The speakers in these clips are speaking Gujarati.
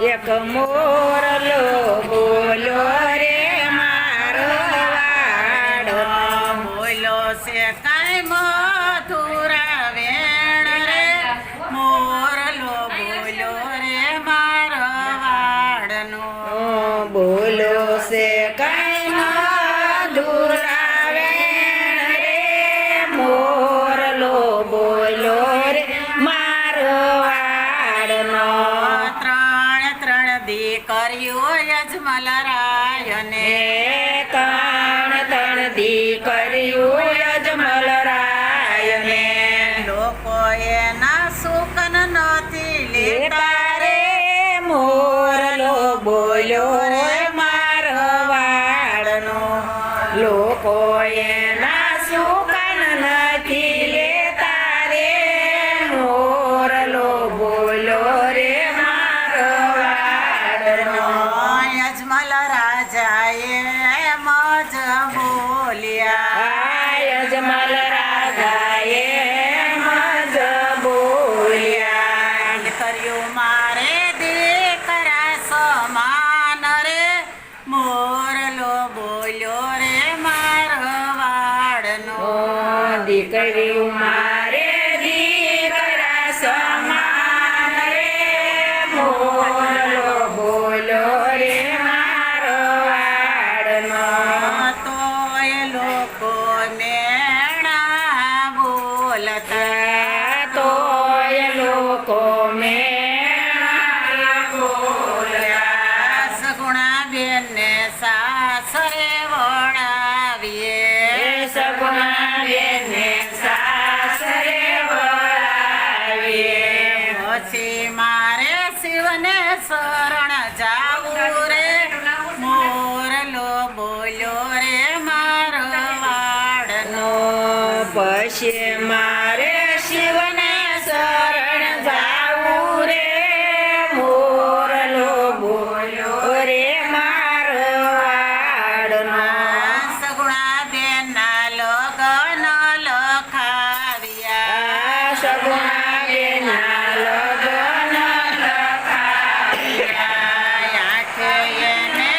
એક મોરલો બોલ્યો રે મારો વાડનો બોલો છે કાંઈ મથુરા વેણ રે મોરલો બોલ્યો રે મારો વાડનો બોલો છે કઈ મધુરા વેણ રે મોરલો બોલો રે મારો વાડનો ત્રણ દીકરીઓ યજમલ રાયને ત્રણ દીકરીઓ યજમલ રાયને લોકોએ ના સુકન નથી લેતા રે મોરલો બોલ્યો રે મારો વાડનો લોકોએ ના સુકન નથી લેતા રે મોરલો બોલ્યો રે મારો વાડનો યજમલ રાજાએ મજ બોલ્યા યજમલ રાજાએ મજ બોલ્યા કર્યું મારે દીકરા સમાન રે મોરલો બોલ્યો રે મારો વાડનો દીકરી મારે દીકરા સમાન રે મોરલો બોલો રે મારો વાડનો તોય લોકો મેણા બોલતા તોય લોકો મેણા બોલ્યા સગુણા બેનને સાસરે વળાવીએ સગુણા બેને સાસરે વળાવીએ પછી મારે શિવને શરણ જાવું રે મોરલો બોલ્યો રે મારો વાડનો પછી મારે શિવને શરણ જાવું રે મોરલો બોલ્યો રે મારો વાડનો સગુણા બેનના લગન લખાવ્યા સગુણા બેના લગન લખાવ્યા આંખે એને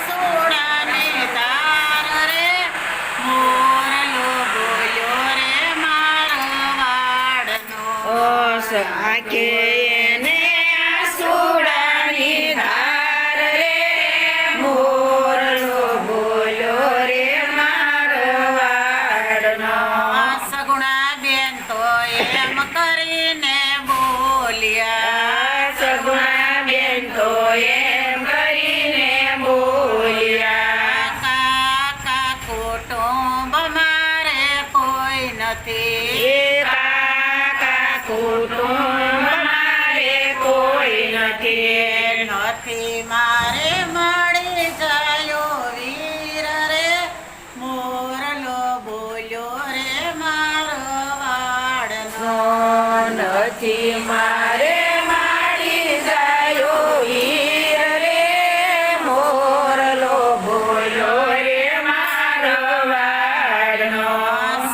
સુડાની તાર રે મોરલો બોલ્યો રે મારો વાડનો આંખે એને આંસુડાની ધાર રે મોરલો બોલ્યો રે મારો વાડનો સગુણા બેન તો એમ કરીને બોલ્યા સગુણા બેન તો એમ કરીને બોલ્યા કાકા કુટુંબ મારે કોઈ નથી એ કાકા કુટુંબ મારે કોઈ નથી નથી મારે મળી જાયો વીર રે મોરલો બોલ્યો રે મારો વાડનો નથી મારે મારી જાયો વીર રે મોરલો બોલ્યો રે મારો વાડનો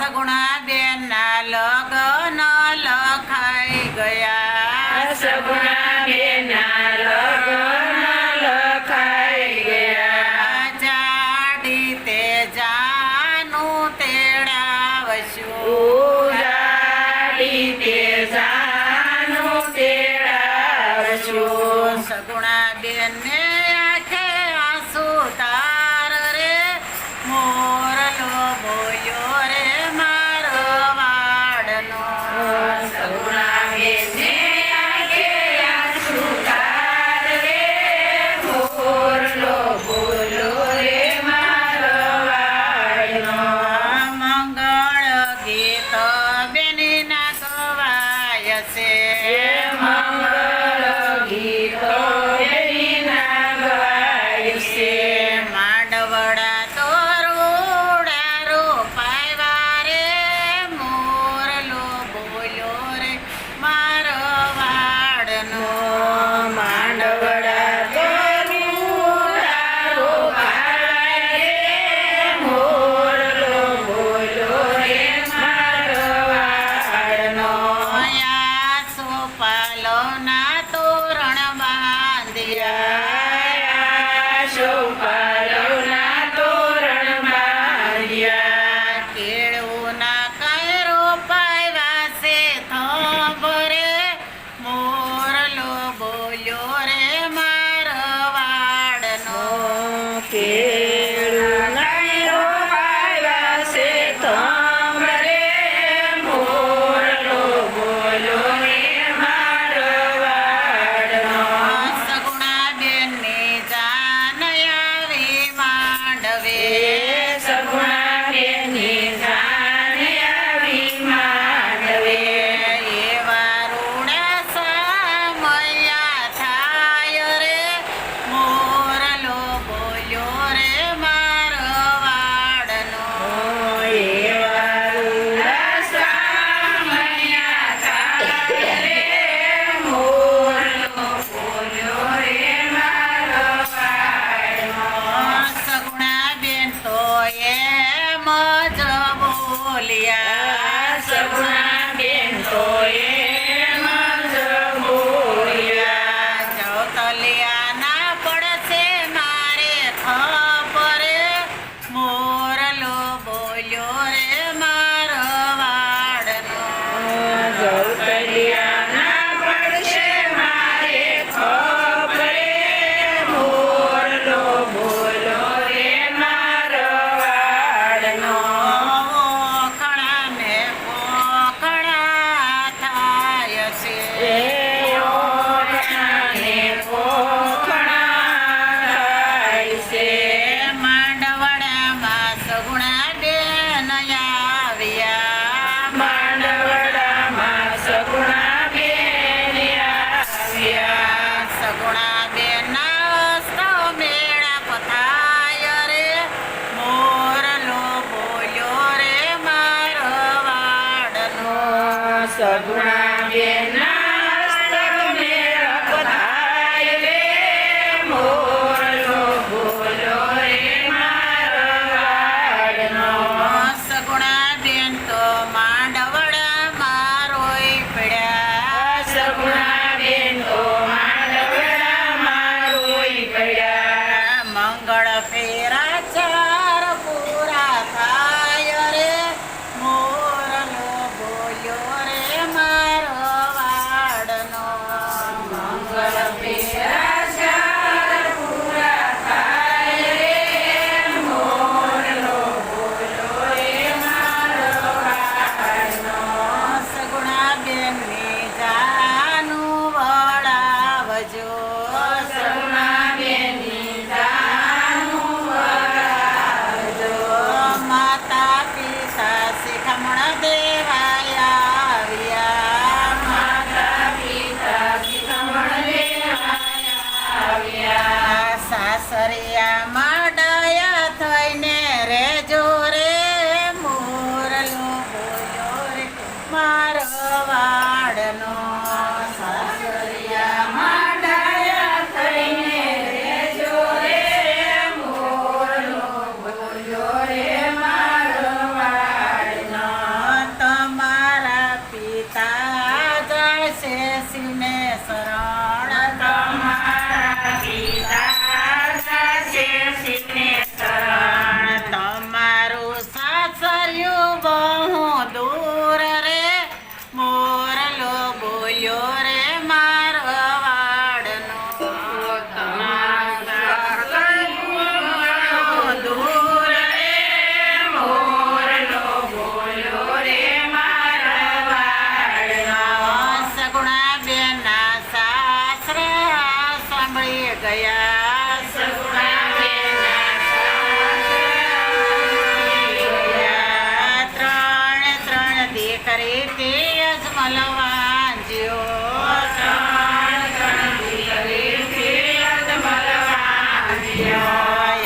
સગુણા બેનના લગન લખાઈ ગયા સગુણા બેના લગન લખાઈ ગયા જાડી તે જાનું તેડાવશું ઉજાડી તે જાનું તેડાવશું સગુણા બેનને આંખે આંસુ તાર રે મોરલો બોલ્યો રે મારો વાડનો સગુણા બેને આંખે આંસુ તાર રે મોરલો બોલો રે મારો વાડનો મંગળ ગીત બેનીના ગવાય છે મંગળ ગીતો બેનીના ગવાય છે માંડવડા તો રૂડા રોપાવ્યા રે મોરલો બોલ્યો રે મારો વાડનો માંડવડા કરુણા રોપાય રે મોરલો બોલો રે મારો વાડનો યા સોપાલોના તોરણ બાંધી શિવને શરણ તમારા પિતા જાશે શિવને શરણ. તમારું સાસરિયું બહુ દૂર રે મોરલો બોલ્યો રે મારો વાડનો. તમારું સાસરિયું દૂર રે મોરલો બોલ્યો રે મારા વાડનો. સગુણા બેના સાસરે સાંભળી ગયા. સગુણા બેના સાસરે ત્રણ દીકરી તે અજમલ વાંજ્યો.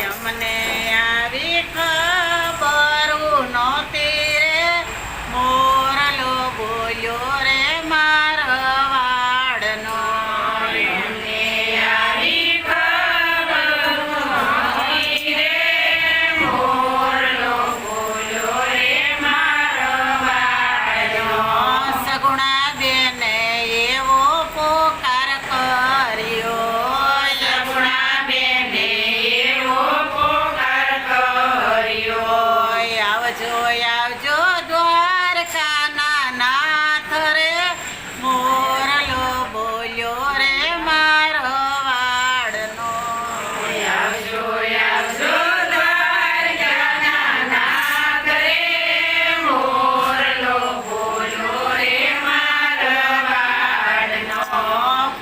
અમને આવી ખબર નહોતી રે મોરલો બોલ્યો રે મારો વાડનો. સગુણા બેને એવો પોકાર કર્યો. આવજો આવજો દ્વારકાના નાથ રે મોરલો બોલ્યો રે મારો વાડનો.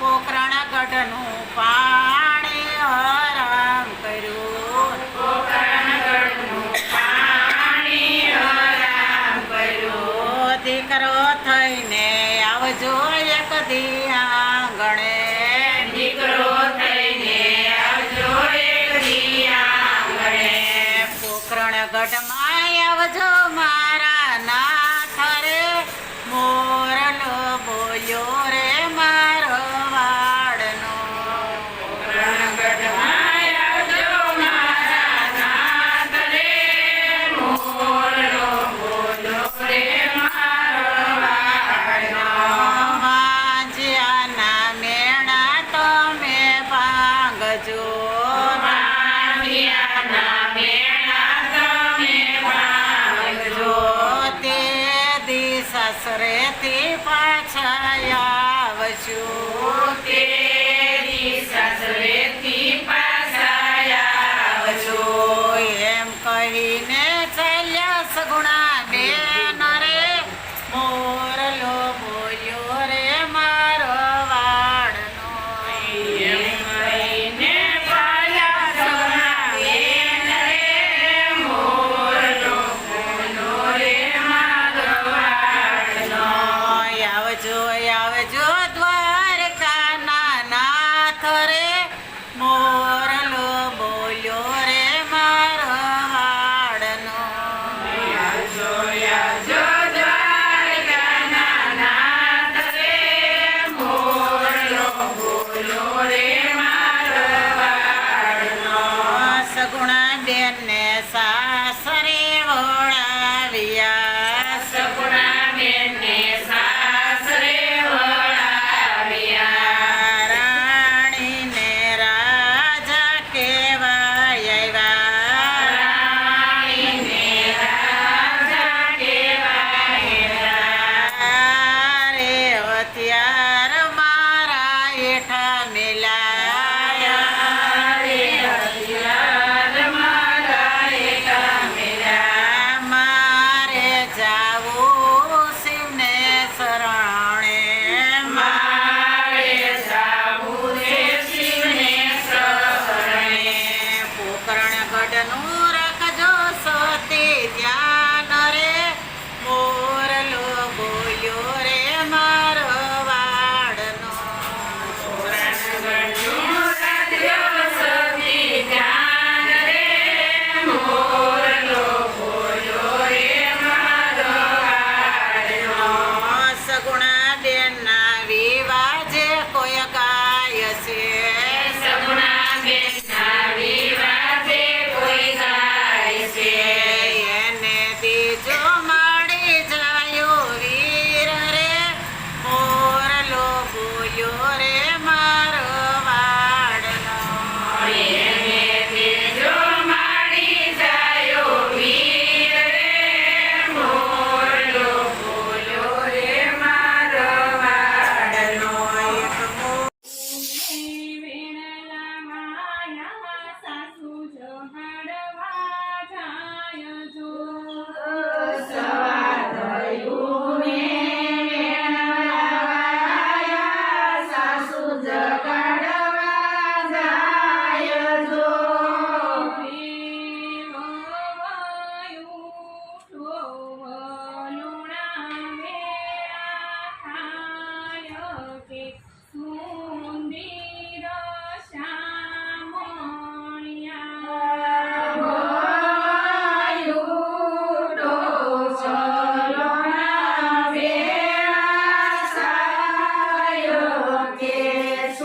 પોકરણ ગઢનું પાણી હરામ કર્યું. દીકરો થઈને આવજો એક દી આંગણે. પોકરણ ગઢમાં આવજો મારા નાથ રે મોરલો બોલ્યો રે મારો વાડનો. વાંજ્યાના મેણા તમે ભાંગજો. તે દી સસરેથી પાછા આવશું. એમ કહીને ચાલ્યા સગુણા બેન રે મોરલો બોલ્યો રે મારો વાડનો. આવજો આવજો દ્વારકાના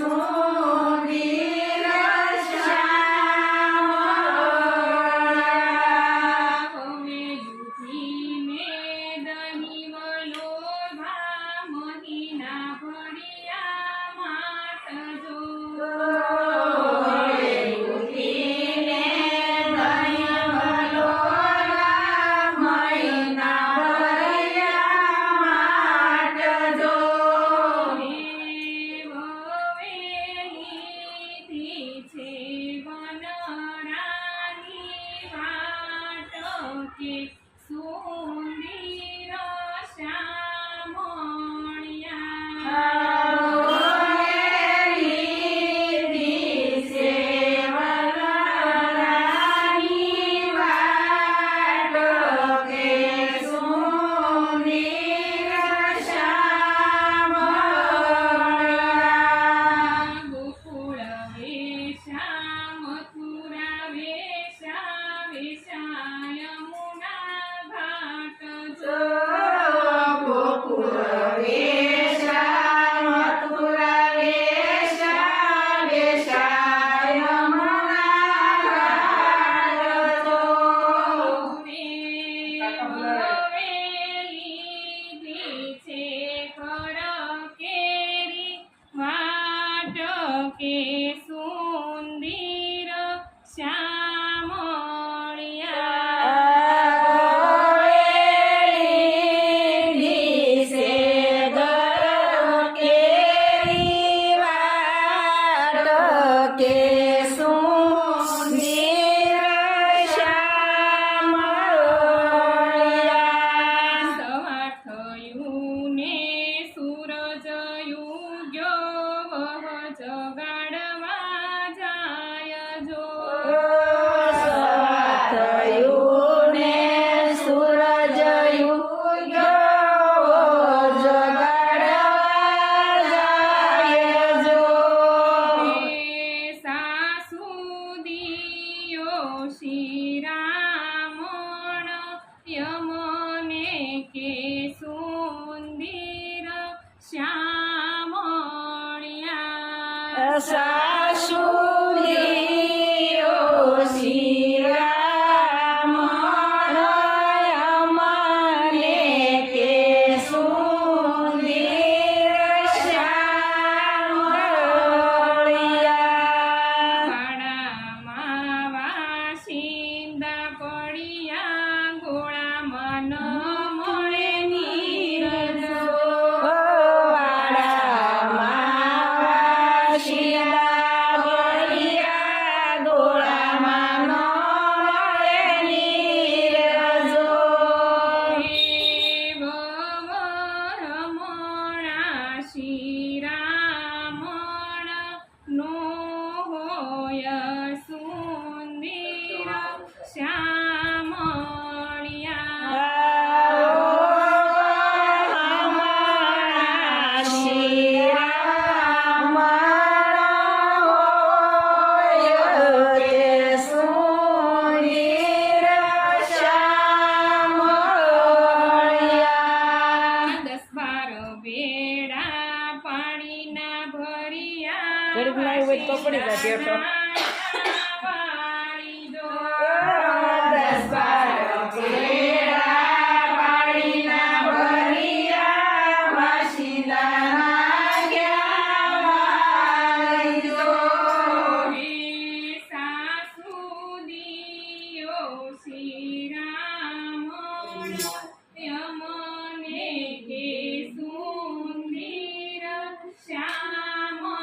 સુંદર શ્યામળિયા. હવે યુધીને દહીં વલોભા મહીના ભર્યા માટજો. સાસુદીઓ શિરામણ મને કે સુંદર શ્યામળિયા. વાડામાં વાસિંદા પડ્યા ગોળામાં ન મળે નીરજો. કપડી કાઢ્યો શ્યામળિયા.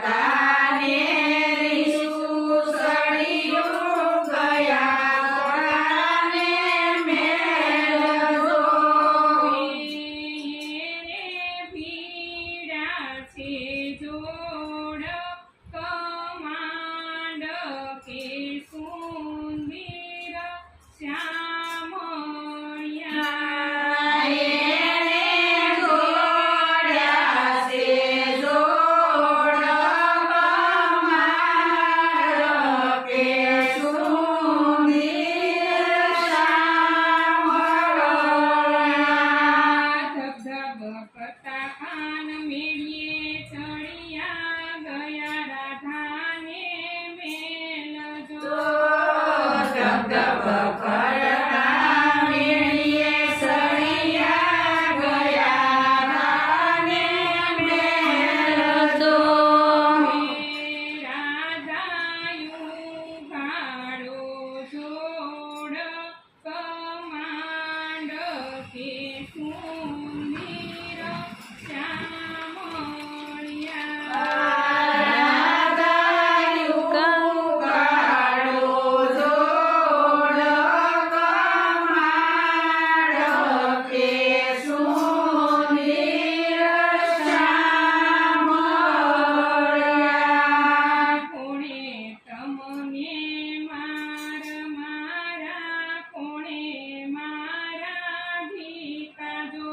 તાને સળિયું ગયા કોળાને મેલજો. પીડા છે જોડ કમાંડ કે સુંદર શ્યામળિયા. એને જોડ્યા છે જોડ કમાડ કે સુંદર શ્યામળિયા. ધબધબ કરતા કાન મેળીએ ચડિયા ગયા રાધાને મેલજો. ધબધબ કરતા મેળીએ સળિયા ગયા રાને મેલજો. રાધાયું ગાળો જોડ કમાંડ કે સુંદર શ્યામળિયા. રાધાયું ગાળો જોડ કમાડ કે સુંદર શ્યામળિયા. કોણે તમને મારા કોણે મારા ભીકા જો.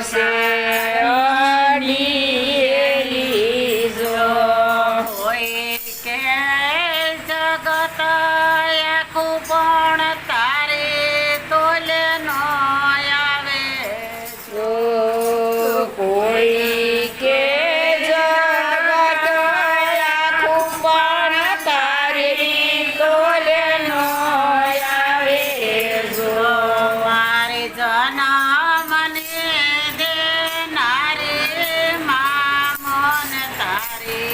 છે અડીએલી જો હોય કે જગત આખું પણ તારે તોલે નો આવે જો કોઈ કે જગત આખું પણ તારી તોલે નો આવે જો મારી જનમને દેનારી મામન તારી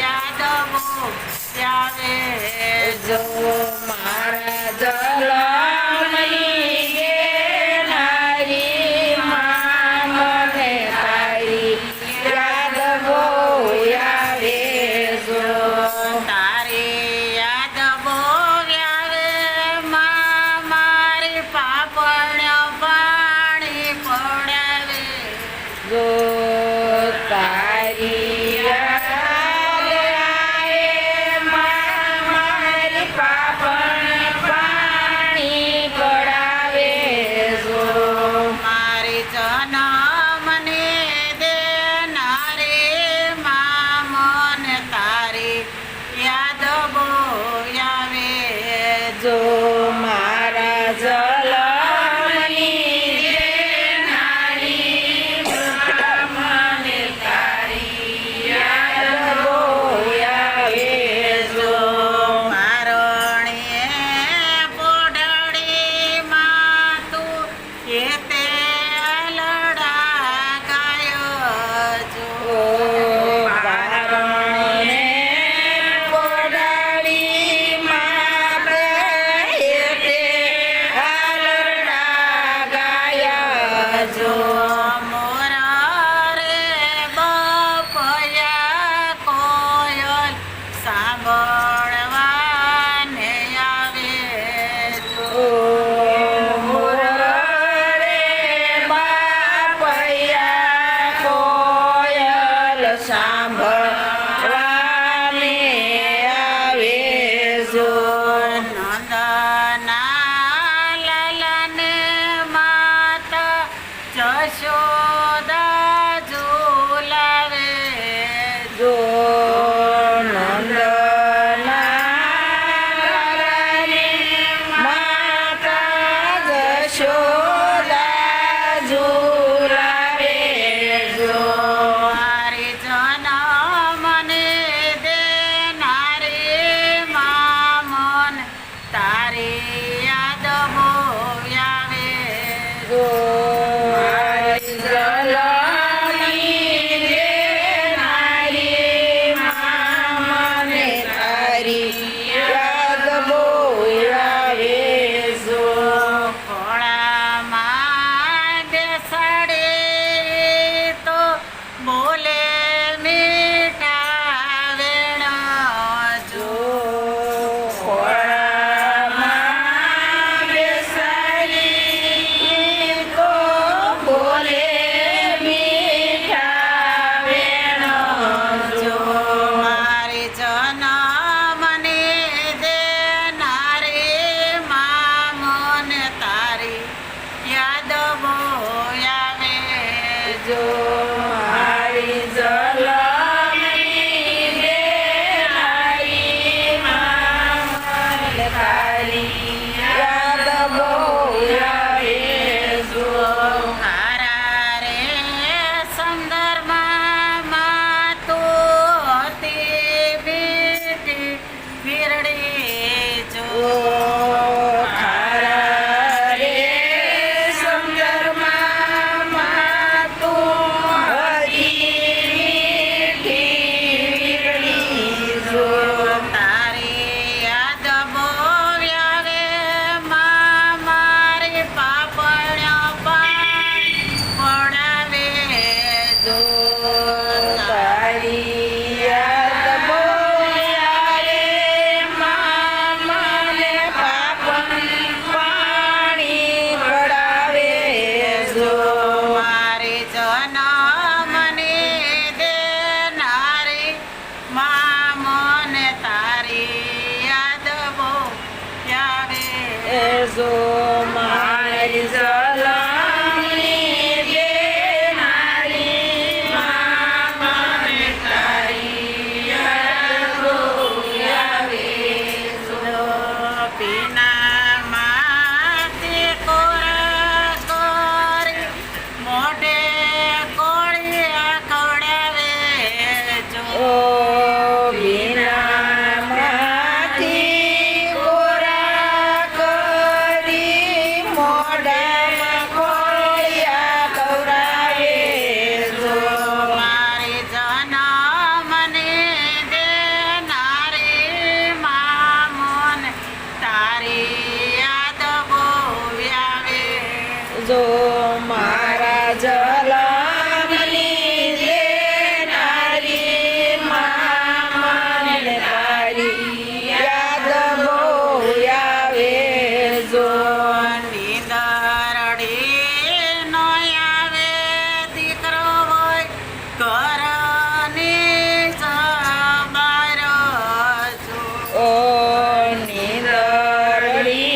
યાદ બહુ આવે જો મારા જલમની દેનારી માં મને તારી યાદ બહુ આવે જો તારી યાદ બહુ આવે માં મારી પાપણ પાણી પડાવે જો તારી યાદ આવે માં મારી પાપણ પાણી પડાવે જો મારી જનમને દેનારી મામન તારી યાદ બહુ આવે જો મારા જલમની દેનારી માં મને તારી યાદ બહુ આવે જો મારણીએ પોઢડીમાં તું કેતે લડા ગાયો જો પારણે પોડાળીમાં તે હાલરડા ગાયા જો મોરા રે બપયા કોયલ સાંભળવાને આવે જો મોરડે બાપૈયા કોયલ સાંભળવાને આવે જો નંદના લાલને માતા જશોદા ઝુલાવે જો નંદનારાયણ માતા જશોદા ઝુલાવે જો મારી જનમને દેનારી મામન તારી યાદ બહુ આવે જો મારી મોઢામાં ખોળિયા ખવડાવે જો મારી જનમની દેનારી મા મોને તારી યાદ બહુ આવે જો મારા જલમની દેનારી મા મને તારી યાદ બહુ આવે જો નીંદરડી નો આવે દીકરો હોય ઘરની સબારો જો ઓ નીંદરડી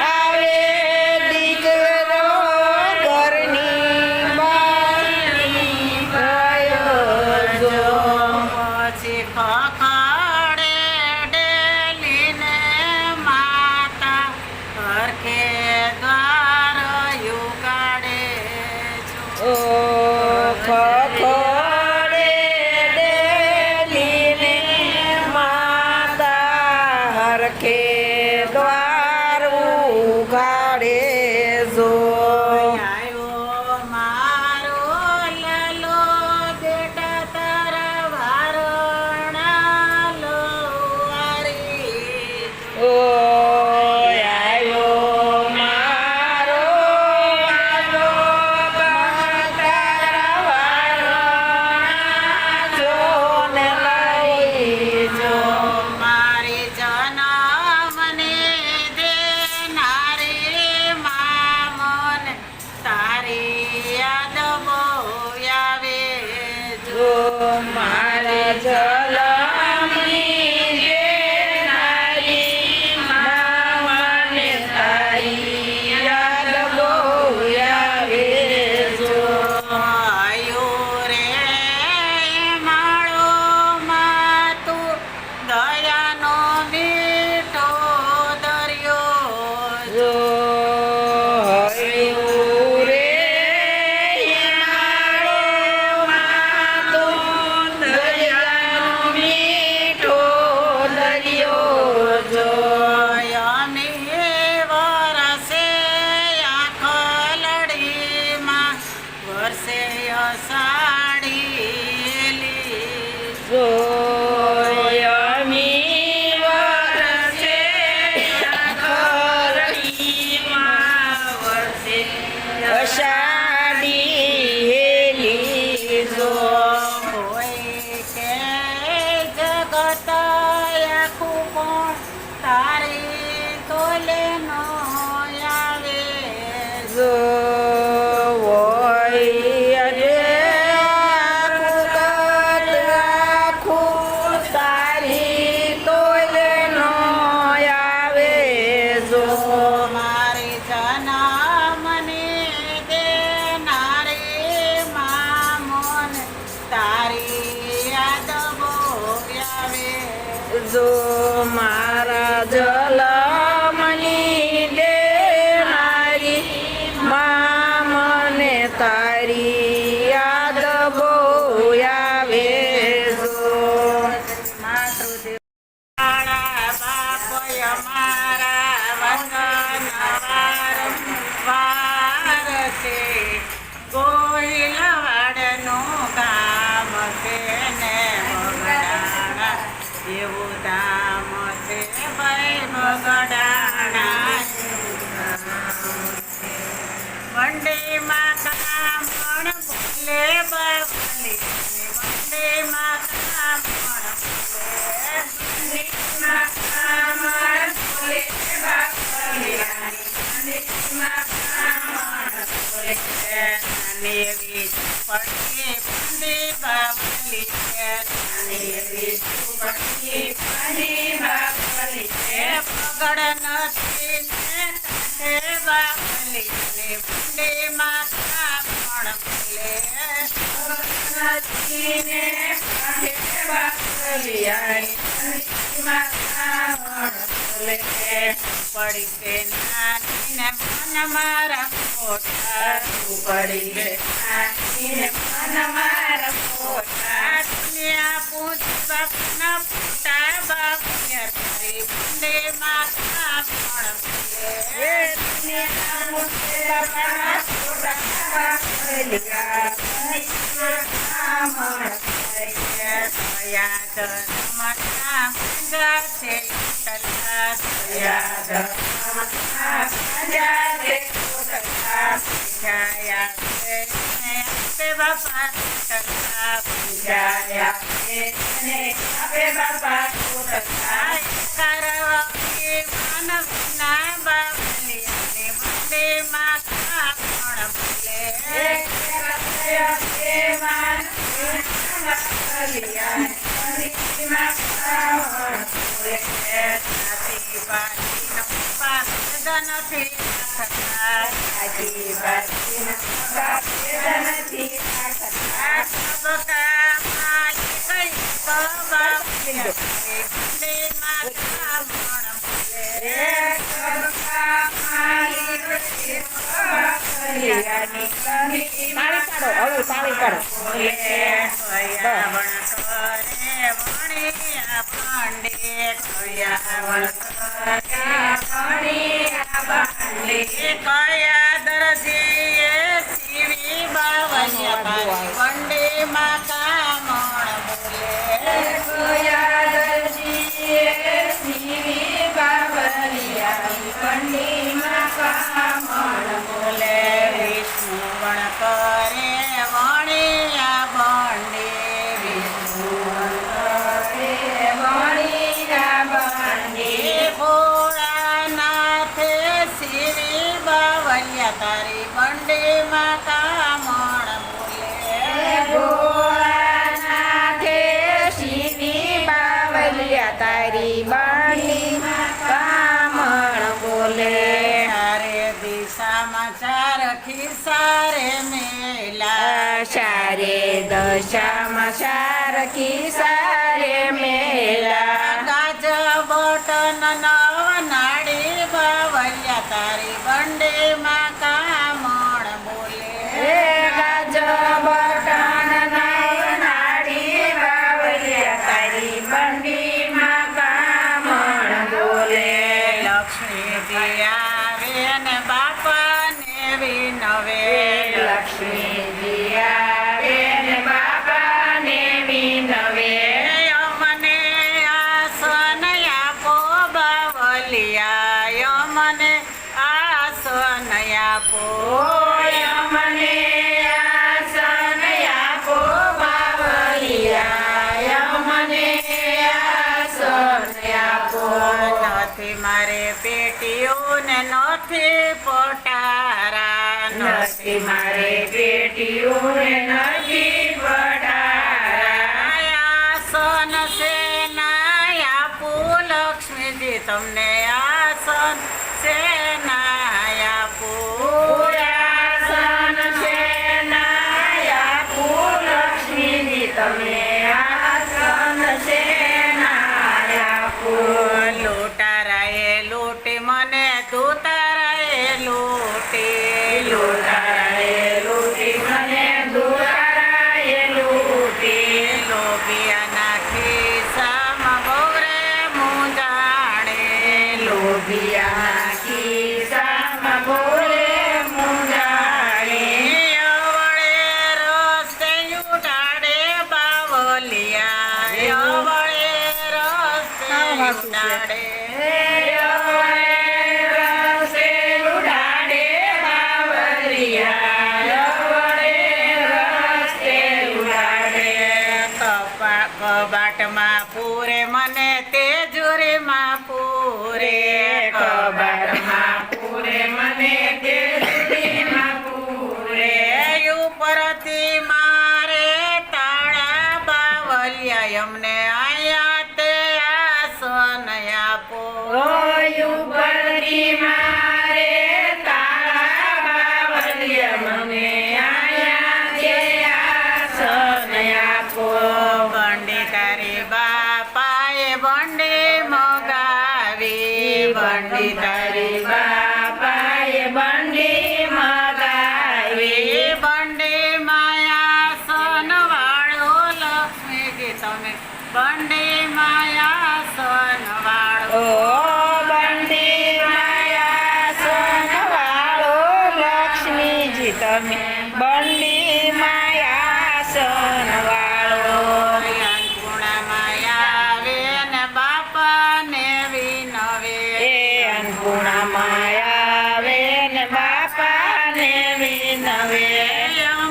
આવે દીકરો ઘરની બારી ગયો જો પછી ખખડે ડેલીને માતા હરખે દ્વાર યુગાડે ઓ ખખડે ડેલીને માતા હરખે દ્વાર ઉઘાડે જો આવ્યો મારો લાલો બેટા તારા વારણા લો વારી ઓ આવ્યો મારો વાલો તારા વાળા જોને લઈ જો મારી જનમની દેનારી મા મને તારી યાદ બહુ આવે જો મારા જલમની દેનારી મા મને તારી યાદ બહુ આવે જો આયો રે માળો માં તું દયાનો મીઠો દરિયો જો હૈયું રે મારો માં તું દરિયાનો મીઠો દરિયો જો અમી વરસે આંખ લડીમાં વર્ષે અષાઢી જો યમી વરસે આખરીમાં વર્ષે અષાઢી હેલી જો હોય કે જગત આખું કોણ તારી તોલે નો આવે જો હોય રે આખું તારી તોલે નો આવે જો મારી જનમની દેનારી મા મોને તારી યાદ બહુ આવે જો મારા જલમની દેનારી મા મને તારી યાદ બહુ આવે જો મારા બાપય મારા વતન વારંવાર છે ગોહિલવાડનું ગામ છે ને બગડાણા એવું ધામ છે ભાઈ બગડાણા મંડીમાં કામણ બોલે બાવલી મંડીમાં કામણ બોલે નાની એવી પડતી પંડી બાવલી પગડ નથી ને બાવલી મંડીમાં કામણ બોલે પડી કે નાની ને મન મારા મોટા પડી ગે મન મારા પોતા દુનિયા પૂછ બાપના પુતા બાપ તારી બંને માતા પણ એ બાપાના ફોટા બાવલિયા કયા ધર્મના મંજા છે ઉતરતા છાયા છે આપે બાપા ઉતરતા કરવાથી માનવના બાવલિયાને મંદિરમાં કામણ બોલે નથી તાળી પાડો કયા દરજીએ સીવી બાવલિયા બંડીમાં કામણ બોલે વિષ્ણુ વણ કરે વણિયા બંડી ભોળાનાથે સીવી બાવલિયા તારી બંડીમાં કામણ તારી બાણીમાં કામણ બોલે ચારે દિશામાં ચાર ખિસ્સારે મેલા સારે દશામાં સાર કિસારે મેલા ગાજ બટન નવ નાડી બાવલિયા તારી બંડીમાં કામણ બોલે ગાજ બટન નાડી બાવલિયા તારી બંડીમાં કામણ બોલે લક્ષ્મીજી આવે ને બાપાને વિનવે લક્ષ્મીજી આવે ને બાપાને વિનવે અમને આસન આપો બાવલિયા અમને આસન આપો મને આસન આપો બાવલિયા મને આસન આપો નથી મારે પેટીઓ ને નથી પટારા નથી મારે બેટીઓને નથી પડારા આસન છે ના આપું લક્ષ્મીજી તમને આસન છે ના આપું આસન છે નાયા ફૂલ લક્ષ્મીજી તમને આસન છે નાયા ફૂલ લૂંટારાએ લૂંટી મને દૂતારાએ લૂંટી લૂંટારાએ લૂંટી મને દુરારાએ લૂંટી લોભિયાના ખિસ્સામાં ગોરે મુંજાણે લોભિયા ખિસ્સામાં બોલે મુંજાણી અવળે રસ્તે ઉડાડે બાવલિયા અવળે રસ્તે ઉડાડે રસે ઉડાડે બાવલિયા રસે ઉડાડે કબાટમાં પૂરે મને તેજુરીમાં પૂરે કબાટમાં પૂરે મને તે સુધીમાં પૂરે ઉપરથી મારે તાળા બાવલિયા અમને આયા તે આસન આપો ઉપરથી મારે તાળા બાવલિયા મને આયા તે આસન આપો બંડી તારી બાપાએ તમે બંડી માયા સનવાળો અન્નપૂર્ણામાં આવે ને બાપાને વિનવે એ અન્નપૂર્ણામાં આવે ને બાપાને વિનવે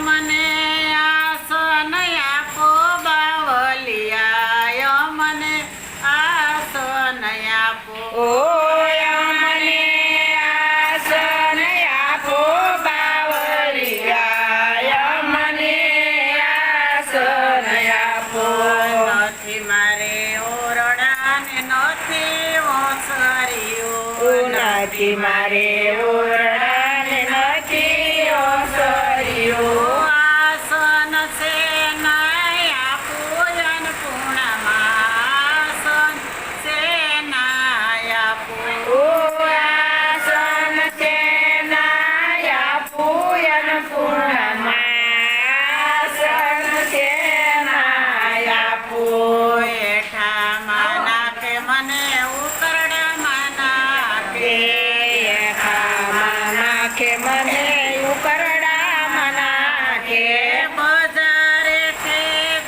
મને આસન આપો બાવલિયા મને આસન આપો ઓય મને આસન આપો બાવળિયા મને આસન આપો નથી મારે ઓરડા ને નથી ઓસરીઓ નથી મારે ઓરડા ને નથી ઓસરીઓ આસન છે નાય આપો અન્નપૂર્ણામાં આસન છે નાય આપો ઓ આસન છે નાયા પૂયન પૂર્ણમાં આસન છે નાયા પૂય એઠામાં નાખે મને ઉકરડામાં નાખે ખામાં નાખે મને ઉકરડામાં નાખે બજારે તે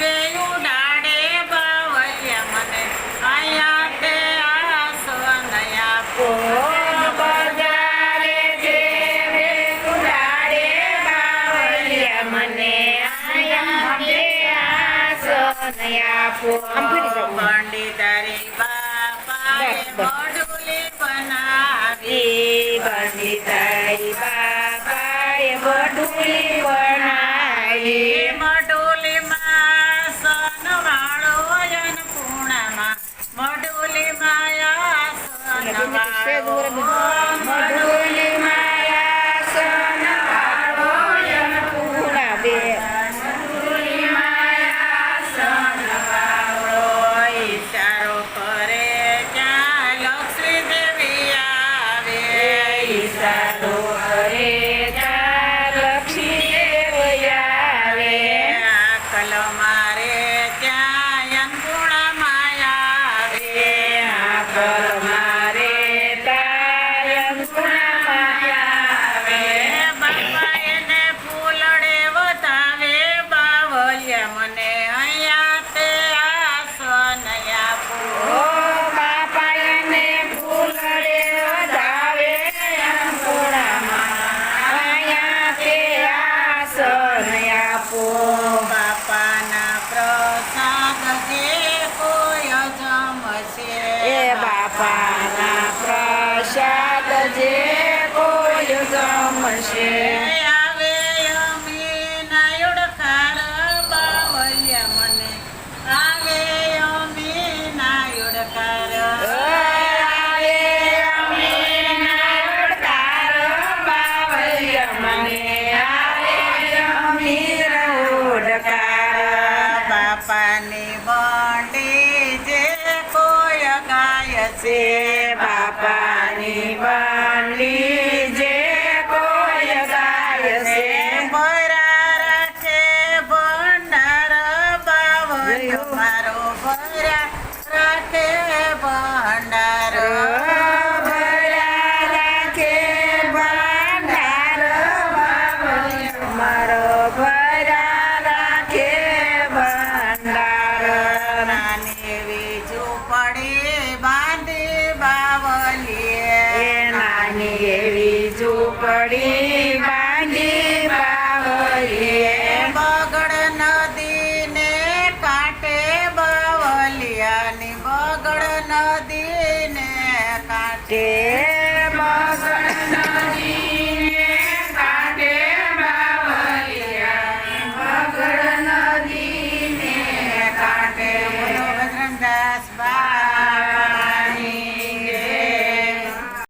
બેયું ડાડે બાવલિયા મને અહીંયા તે આસન આપો બજારે જેવે ઉડાડે બાવળિયા મને આયા દે આસન આપો પંડિતારી બાપાએ મોઢુલી બનાવી બંડિતાઈ બાબાએ બઢુલી બનાવી મડુલીમાં સનવાળો અન્નપૂર્ણામાં મડુલીમાં સનવાળો મઢુલી માયા સનવાળો અન્નપૂર્ણા બે મઢુલી માયા સનવાળો ઈશારો કરે ત્યાં લક્ષ્મી દેવી આવે ઈશારો કરે ત્યાં લક્ષ્મી દેવ આવે આકલ મારે ત્યાં અન્નપૂર્ણામાં આવે આકલ મારે તારમ આવે બાપા એને ફૂલડે વધાવે બાવલિયા મને અહીંયા તે આસન આપો ઓ બાપા એને ફૂલડે વધાવે અન્નપૂર્ણામાં અહીંયા તે આસન આપો બાપાના પ્રસાદ જે કોઈ જમશે એ બાપાના પ્રસાદ જે કોઈ ગમશે આવે અમીના યુડકાર બાવલિયા મને આવે અમીના યુડકાર આવે અમીના ઉડકાર બાવળિયા મને આવે અમીના ઉડકાર બાપાની બંડી જે કોઈ ગાય છે બાપાની બંડી જે કોઈ ગાય છે ભરા રાખે ભંડાર બાવળિયો મારો ભરા રાખે ભંડાર ભરા રાખે ભંડાર બાવળિયો મારો ભરા રાખે ભંડાર નાની એવી ઝૂંપડી બાંધી બાવલીએ એ નાની એવી ઝૂંપડી